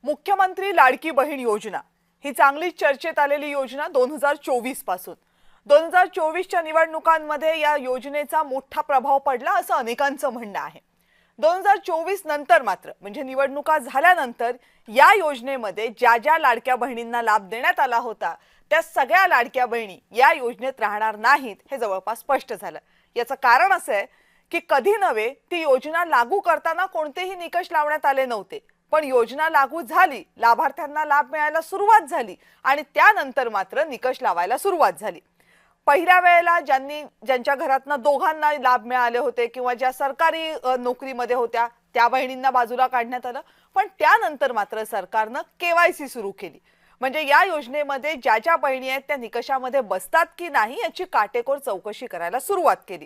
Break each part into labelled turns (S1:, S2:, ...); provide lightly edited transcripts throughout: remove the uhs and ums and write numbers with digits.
S1: मुख्यमंत्री लाडकी बहीण योजना ही चांगली चर्चेत आलेली योजना 2024 पासून 2024च्या निवडणुकांमध्ये या योजनेचा मोठा प्रभाव पडला असं अनेकांचं म्हणणं आहे। 2024 नंतर मात्र म्हणजे निवडणुका झाल्यानंतर या योजनेमध्ये ज्या लाडक्या बहिणींना लाभ देण्यात आला होता त्या सगळ्या लाडक्या बहिणी या योजनेत राहणार नाहीत हे जवळपास स्पष्ट झालं। याचं कारण असं आहे की कधी नव्हे ती योजना लागू करताना कोणतेही निकष लावण्यात आले नव्हते, पण योजना लागू झाली, लाभार्थ्यांना लाभ मिळायला सुरुवात झाली आणि त्यानंतर मात्र निकष लावायला सुरुवात झाली। पहिल्या वेळेला ज्यांच्या घरातनं दोघांना लाभ मिळाले होते किंवा ज्या सरकारी नोकरीमध्ये होत्या त्या बहिणींना बाजूला काढण्यात आलं, पण त्यानंतर मात्र सरकारनं केवायसी सुरू केली। म्हणजे या योजनेमध्ये ज्या बहिणी आहेत त्या निकषामध्ये बसतात की नाही याची काटेकोर चौकशी करायला सुरुवात केली।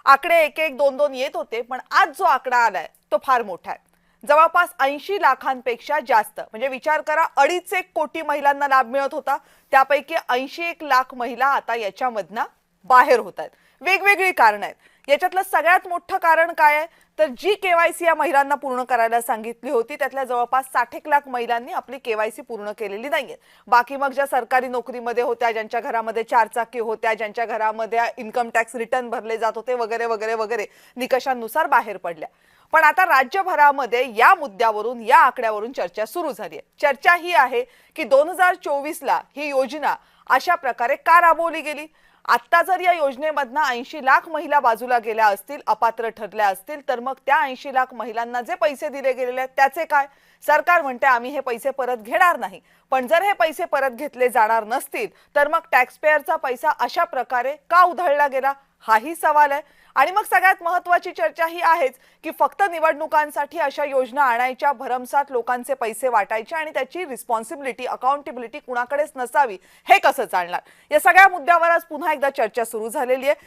S1: आकडे 1-1, 2-2 येत होते, पण आज जो आकडा आलाय तो फार मोठा आहे। जवळपास 80 लाखांपेक्षा जास्त, म्हणजे विचार करा 2.5 कोटी महिलांना लाभ मिळत होता, त्यापैकी 81 लाख महिला आता याच्यामधनं बाहेर होत आहेत। वेगवेगळी कारण आहेत। याच्यातलं सगळ्यात मोठं कारण काय आहे तर जी केवायसी या महिलांना पूर्ण करायला सांगितली होती त्यातल्या जवळपास 60 लाख महिलांनी आपली केवायसी पूर्ण केलेली नाहीये। बाकी मग ज्या सरकारी नोकरीमध्ये होत्या, ज्यांच्या घरामध्ये 4 चाकी होत्या, ज्यांच्या घरामध्ये इन्कम टॅक्स रिटर्न भरले जात होते वगैरे वगैरे वगैरे निकषांनुसार बाहेर पडल्या। पण आता राज्यभरामध्ये या मुद्द्यावरून या आकड्यावरून चर्चा सुरू झाली आहे। चर्चा ही आहे की 2024 ला ही योजना अशा प्रकारे का राबवली गेली। आता जर या योजनेमधनं 80 लाख महिला बाजूला गेल्या असतील, अपात्र ठरल्या असतील, तर मग त्या 80 लाख महिलांना जे पैसे दिले गेलेले आहेत त्याचे काय? सरकार म्हणते आम्ही हे पैसे परत घेणार नाही, पण जर हे पैसे परत घेतले जाणार नसतील तर मग टॅक्स पेयरचा पैसा अशा प्रकारे का उधळला गेला हाही सवाल आहे। आणि मग सगळ्यात महत्त्वाची चर्चा ही आहेच की फक्त निवडणुकांसाठी अशा योजना आणायच्या, भरमसाठ लोकांचे पैसे वाटायचे आणि त्याची रिस्पॉन्सिबिलिटी, अकाउंटेबिलिटी कुणाकडेच नसावी, हे कसं चालणार? या सगळ्या मुद्द्यावर आज पुन्हा एकदा चर्चा सुरू झालेली आहे।